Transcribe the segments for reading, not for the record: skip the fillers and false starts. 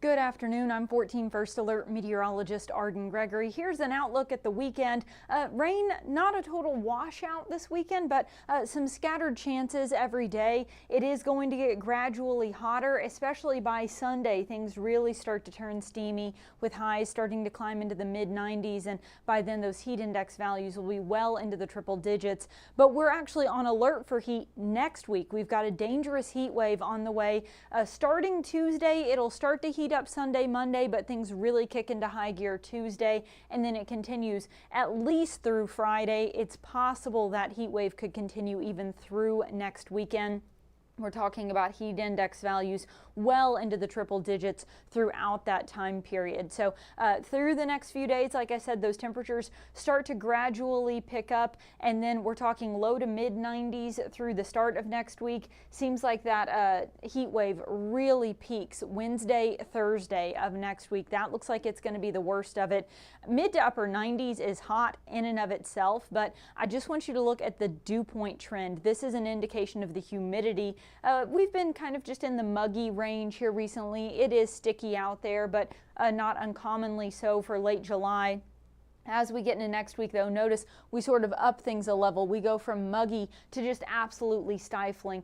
Good afternoon. I'm 14 First Alert meteorologist Arden Gregory. Here's an outlook at the weekend. Rain, not a total washout this weekend, but some scattered chances every day. It is going to get gradually hotter, especially by Sunday. Things really start to turn steamy with highs starting to climb into the mid 90s, and by then those heat index values will be well into the triple digits. But we're actually on alert for heat next week. We've got a dangerous heat wave on the way. Starting Tuesday, it'll start to heat up Sunday, Monday, but things really kick into high gear Tuesday, and then it continues at least through Friday. It's possible that heat wave could continue even through next weekend. We're talking about heat index values well into the triple digits throughout that time period. So through the next few days, like I said, those temperatures start to gradually pick up, and then we're talking low to mid 90s through the start of next week. Seems like that heat wave really peaks Wednesday, Thursday of next week. That looks like it's going to be the worst of it. Mid to upper 90s is hot in and of itself, but I just want you to look at the dew point trend. This is an indication of the humidity. We've been kind of just in the muggy range here recently. It is sticky out there, but not uncommonly so for late July. As we get into next week, though, notice we sort of up things a level. We go from muggy to just absolutely stifling.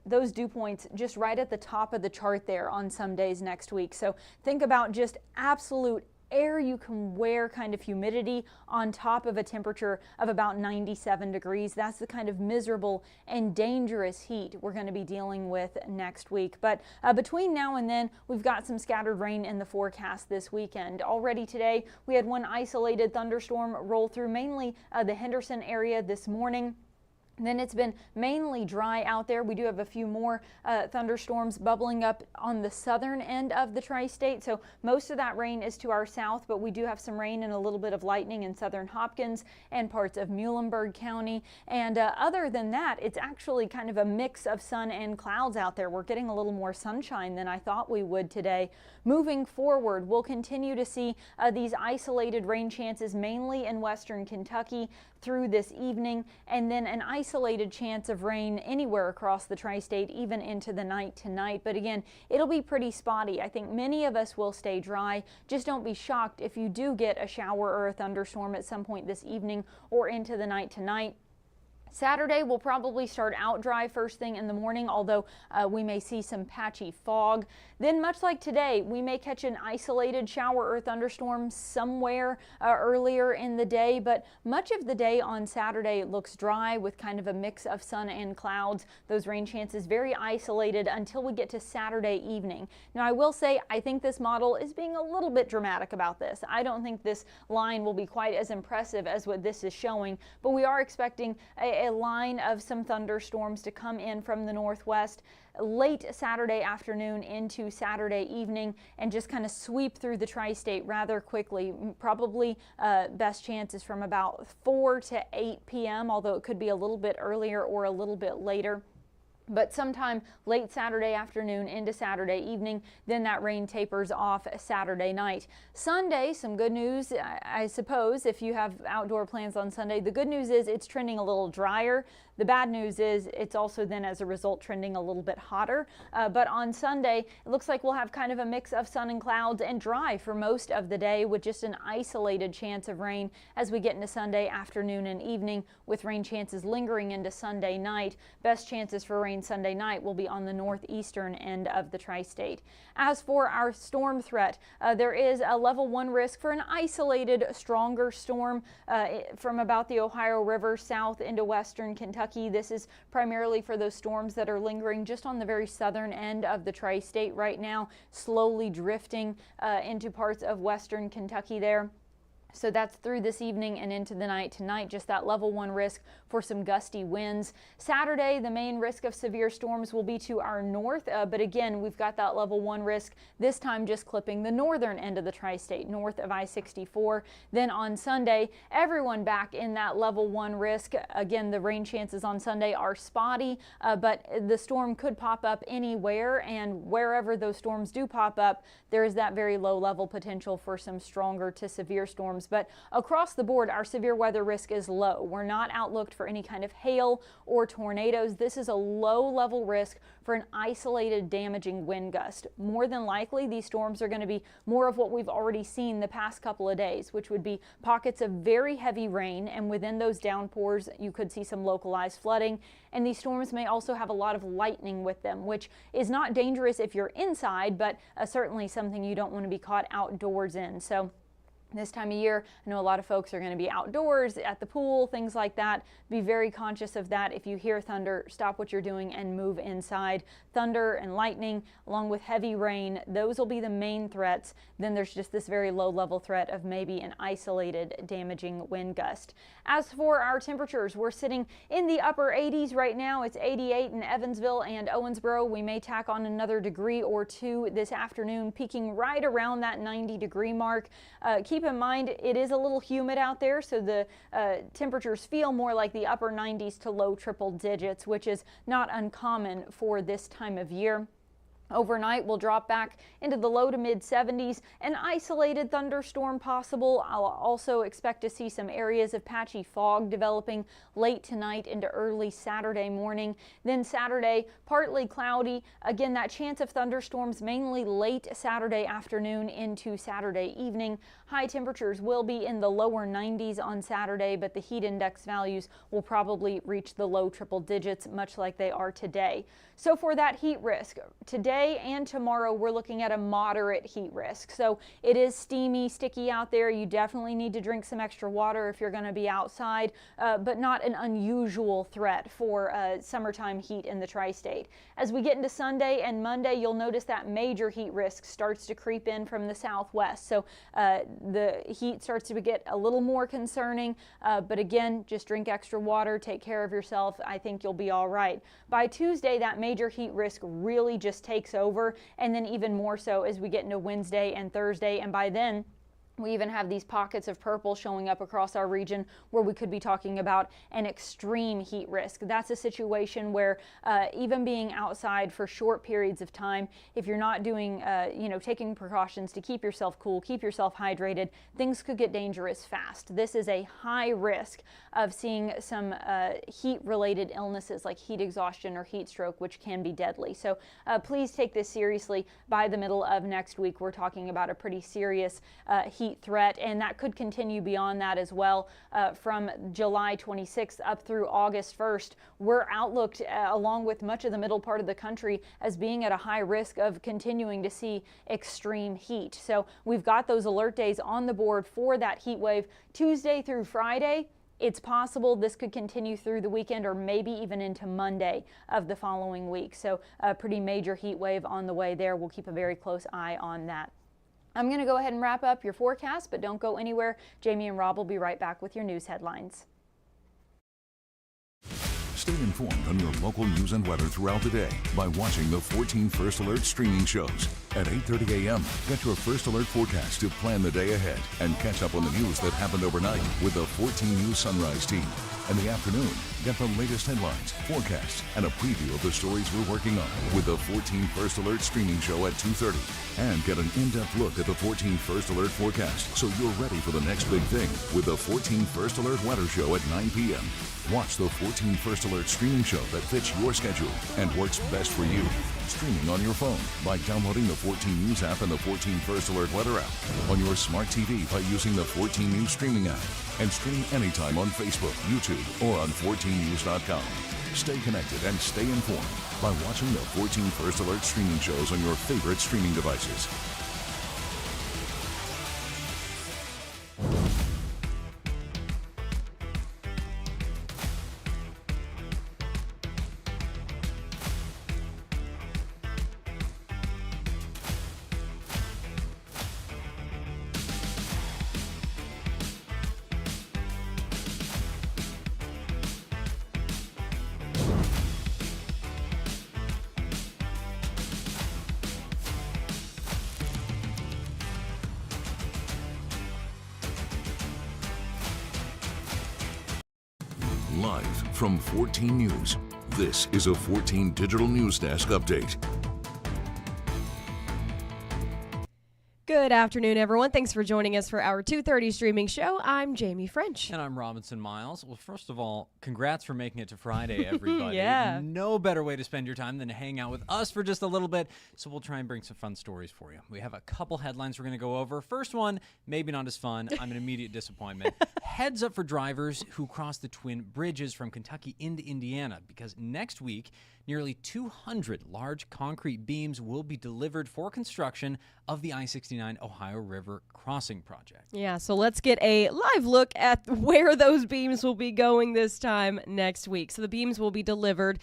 Those dew points just right at the top of the chart there on some days next week. So think about just absolute air you can wear kind of humidity on top of a temperature of about 97 degrees. That's the kind of miserable and dangerous heat we're going to be dealing with next week. But between now and then, we've got some scattered rain in the forecast this weekend. Already today, we had one isolated thunderstorm roll through mainly the Henderson area this morning. Then it's been mainly dry out there. We do have a few more thunderstorms bubbling up on the southern end of the tri-state. So most of that rain is to our south, but we do have some rain and a little bit of lightning in southern Hopkins and parts of Muhlenberg County. And other than that, it's actually kind of a mix of sun and clouds out there. We're getting a little more sunshine than I thought we would today. Moving forward, we'll continue to see these isolated rain chances mainly in western Kentucky through this evening, and then an isolated chance of rain anywhere across the tri-state, even into the night tonight. But again, it'll be pretty spotty. I think many of us will stay dry. Just don't be shocked if you do get a shower or a thunderstorm at some point this evening or into the night tonight. Saturday will probably start out dry first thing in the morning, although we may see some patchy fog. Then, much like today, we may catch an isolated shower or thunderstorm somewhere earlier in the day, but much of the day on Saturday looks dry with kind of a mix of sun and clouds. Those rain chances very isolated until we get to Saturday evening. Now, I will say I think this model is being a little bit dramatic about this. I don't think this line will be quite as impressive as what this is showing, but we are expecting a line of some thunderstorms to come in from the northwest late Saturday afternoon into Saturday evening and just kind of sweep through the tri-state rather quickly. Probably best chances from about 4 to 8 p.m., although it could be a little bit earlier or a little bit later. But sometime late Saturday afternoon into Saturday evening, then that rain tapers off Saturday night. Sunday, some good news, I suppose, if you have outdoor plans on Sunday. The good news is it's trending a little drier. The bad news is it's also then as a result trending a little bit hotter. But on Sunday, it looks like we'll have kind of a mix of sun and clouds and dry for most of the day with just an isolated chance of rain as we get into Sunday afternoon and evening, with rain chances lingering into Sunday night. Best chances for rain Sunday night will be on the northeastern end of the tri-state. As for our storm threat, there is a level 1 risk for an isolated stronger storm from about the Ohio River south into western Kentucky. This is primarily for those storms that are lingering just on the very southern end of the tri-state right now, slowly drifting into parts of western Kentucky there. So that's through this evening and into the night tonight, just that level 1 risk for some gusty winds. Saturday, the main risk of severe storms will be to our north, but again, we've got that level 1 risk, this time just clipping the northern end of the tri-state, north of I-64. Then on Sunday, everyone back in that level 1 risk. Again, the rain chances on Sunday are spotty, but the storm could pop up anywhere, and wherever those storms do pop up, there is that very low level potential for some stronger to severe storms thunderstorms, but across the board, our severe weather risk is low. We're not outlooked for any kind of hail or tornadoes. This is a low-level risk for an isolated damaging wind gust. More than likely, these storms are going to be more of what we've already seen the past couple of days, which would be pockets of very heavy rain, and within those downpours, you could see some localized flooding. And these storms may also have a lot of lightning with them, which is not dangerous if you're inside, but certainly something you don't want to be caught outdoors in. So this time of year, I know a lot of folks are going to be outdoors at the pool, things like that. Be very conscious of that. If you hear thunder, stop what you're doing and move inside. Thunder and lightning, along with heavy rain, those will be the main threats. Then there's just this very low-level threat of maybe an isolated damaging wind gust. As for our temperatures, we're sitting in the upper 80s right now. It's 88 in Evansville and Owensboro. We may tack on another degree or two this afternoon, peaking right around that 90-degree mark. Keep in mind, it is a little humid out there, so the temperatures feel more like the upper 90s to low triple digits, which is not uncommon for this time of year. Overnight, we'll drop back into the low to mid 70s. An isolated thunderstorm possible. I'll also expect to see some areas of patchy fog developing late tonight into early Saturday morning. Then Saturday, partly cloudy. Again, that chance of thunderstorms mainly late Saturday afternoon into Saturday evening. High temperatures will be in the lower 90s on Saturday, but the heat index values will probably reach the low triple digits, much like they are today. So for that heat risk, today and tomorrow, we're looking at a moderate heat risk. So it is steamy, sticky out there. You definitely need to drink some extra water if you're going to be outside, but not an unusual threat for summertime heat in the tri-state. As we get into Sunday and Monday, you'll notice that major heat risk starts to creep in from the southwest. So the heat starts to get a little more concerning, but again, just drink extra water, take care of yourself. I think you'll be all right. By Tuesday, that major heat risk really just takes over, and then even more so as we get into Wednesday and Thursday, and by then we even have these pockets of purple showing up across our region where we could be talking about an extreme heat risk. That's a situation where even being outside for short periods of time, if you're not doing, taking precautions to keep yourself cool, keep yourself hydrated, things could get dangerous fast. This is a high risk of seeing some heat-related illnesses like heat exhaustion or heat stroke, which can be deadly. So please take this seriously. By the middle of next week, we're talking about a pretty serious heat threat, and that could continue beyond that as well. From July 26th up through August 1st, we're outlooked along with much of the middle part of the country as being at a high risk of continuing to see extreme heat. So we've got those alert days on the board for that heat wave Tuesday through Friday. It's possible this could continue through the weekend or maybe even into Monday of the following week. So a pretty major heat wave on the way there. We'll keep a very close eye on that. I'm going to go ahead and wrap up your forecast, but don't go anywhere. Jamie and Rob will be right back with your news headlines. Stay informed on your local news and weather throughout the day by watching the 14 First Alert streaming shows. At 8:30 a.m., get your First Alert forecast to plan the day ahead and catch up on the news that happened overnight with the 14 News Sunrise team. In the afternoon, get the latest headlines, forecasts, and a preview of the stories we're working on with the 14 First Alert streaming show at 2:30. And get an in-depth look at the 14 First Alert forecast so you're ready for the next big thing with the 14 First Alert weather show at 9 p.m. Watch the 14 First Alert streaming show that fits your schedule and works best for you. Streaming on your phone by downloading the 14 News app and the 14 First Alert weather app. On your smart TV by using the 14 News streaming app. And stream anytime on Facebook, YouTube, or on 14news.com. Stay connected and stay informed by watching the 14 First Alert streaming shows on your favorite streaming devices. Live from 14 News, this is a 14 Digital News Desk update. Good Good afternoon, everyone. Thanks for joining us for our 2:30 streaming show. I'm Jamie French. And I'm Robinson Miles. Well, first of all, congrats for making it to Friday, everybody. Yeah. No better way to spend your time than to hang out with us for just a little bit. So we'll try and bring some fun stories for you. We have a couple headlines we're going to go over. First one, maybe not as fun. I'm an immediate disappointment. Heads up for drivers who cross the twin bridges from Kentucky into Indiana, because next week, nearly 200 large concrete beams will be delivered for construction of the I-69 Ohio River Crossing Project. Yeah, so let's get a live look at where those beams will be going this time next week. So the beams will be delivered,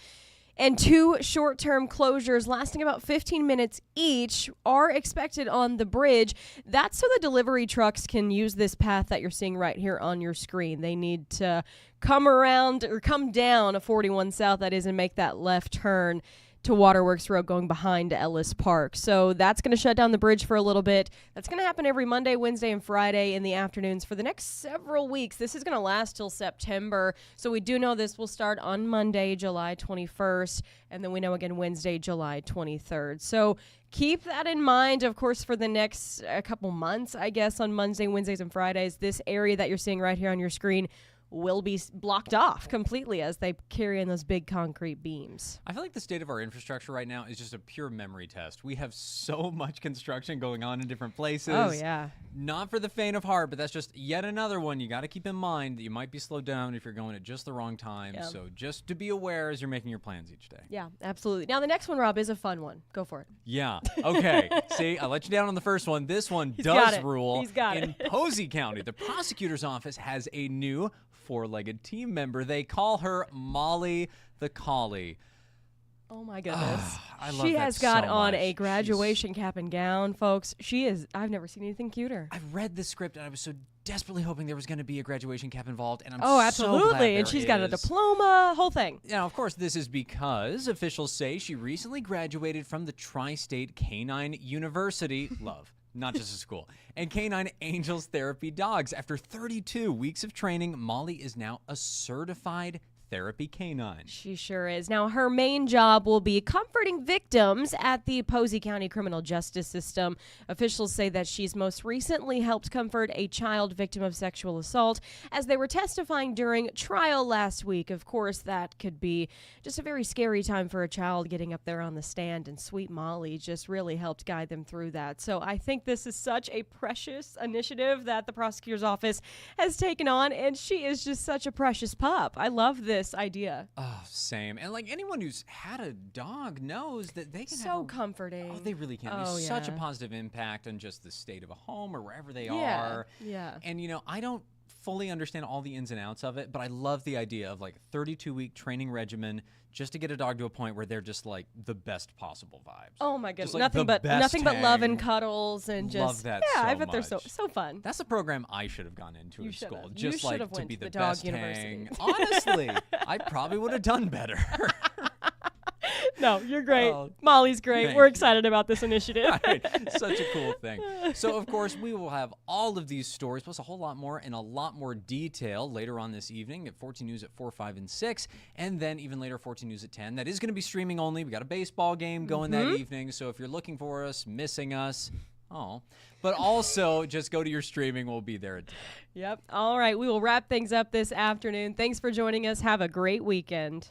and 2 short-term closures lasting about 15 minutes each are expected on the bridge. That's so the delivery trucks can use this path that you're seeing right here on your screen. They need to come around or come down a 41 South, that is, and make that left turn to Waterworks Road going behind Ellis Park. So that's going to shut down the bridge for a little bit. That's going to happen every Monday, Wednesday, and Friday in the afternoons for the next several weeks. This is going to last till September. So we do know this will start on Monday, July 21st, and then we know again Wednesday, July 23rd. So keep that in mind, of course, for the next couple months, I guess, on Monday, Wednesdays, and Fridays. This area that you're seeing right here on your screen will be blocked off completely as they carry in those big concrete beams. I feel like the state of our infrastructure right now is just a pure memory test. We have so much construction going on in different places. Oh, yeah. Not for the faint of heart, but that's just yet another one you got to keep in mind that you might be slowed down if you're going at just the wrong time. Yep. So just to be aware as you're making your plans each day. Yeah, absolutely. Now, the next one, Rob, is a fun one. Go for it. Yeah. Okay. See, I let you down on the first one. This one He's got does it. rule. He's got in Posey County, the prosecutor's office has a new 4-legged team member. They call her Molly the Collie. Oh, my goodness. I love she that has got so on much. a graduation cap and gown, folks. I've never seen anything cuter. I read the script and I was so desperately hoping there was going to be a graduation cap involved, and I'm Oh, so absolutely. glad And there she's got a is. diploma, whole thing. Now, of course, this is because officials say she recently graduated from the Tri-State Canine University. Love. Not just a school. And Canine Angels Therapy Dogs. After 32 weeks of training, Molly is now a certified therapy canine. She sure is. Now, her main job will be comforting victims at the Posey County criminal justice system. Officials say that she's most recently helped comfort a child victim of sexual assault as they were testifying during trial last week. Of course, that could be just a very scary time for a child getting up there on the stand, and sweet Molly just really helped guide them through that. So I think this is such a precious initiative that the prosecutor's office has taken on, and she is just such a precious pup. I love this idea. Oh, same. And like anyone who's had a dog knows that they can So have comforting. Oh, they really can. Oh, There's such a yeah. positive impact on just the state of a home or wherever they Yeah, are. yeah. And, you know, I don't fully understand all the ins and outs of it, but I love the idea of like 32-week training regimen just to get a dog to a point where they're just like the best possible vibes. Oh my goodness! Just, like, nothing the but best love and hang. cuddles and just Love that yeah. so I bet they're so much. fun. That's a program I should have gone into You in should school. have. Just You should like have to went be to the the dog best university. hang. Honestly, I probably would have done better. No, you're great. Oh, Molly's great. thank We're you. excited about this initiative. Right. Such a cool thing. So, of course, we will have all of these stories, plus a whole lot more in a lot more detail later on this evening at 14 News at 4, 5, and 6, and then even later 14 News at 10. That is going to be streaming only. We got a baseball game going that evening, so if you're looking for us, missing us, but also just go to your streaming. We'll be there at 10. Yep. All right. We will wrap things up this afternoon. Thanks for joining us. Have a great weekend.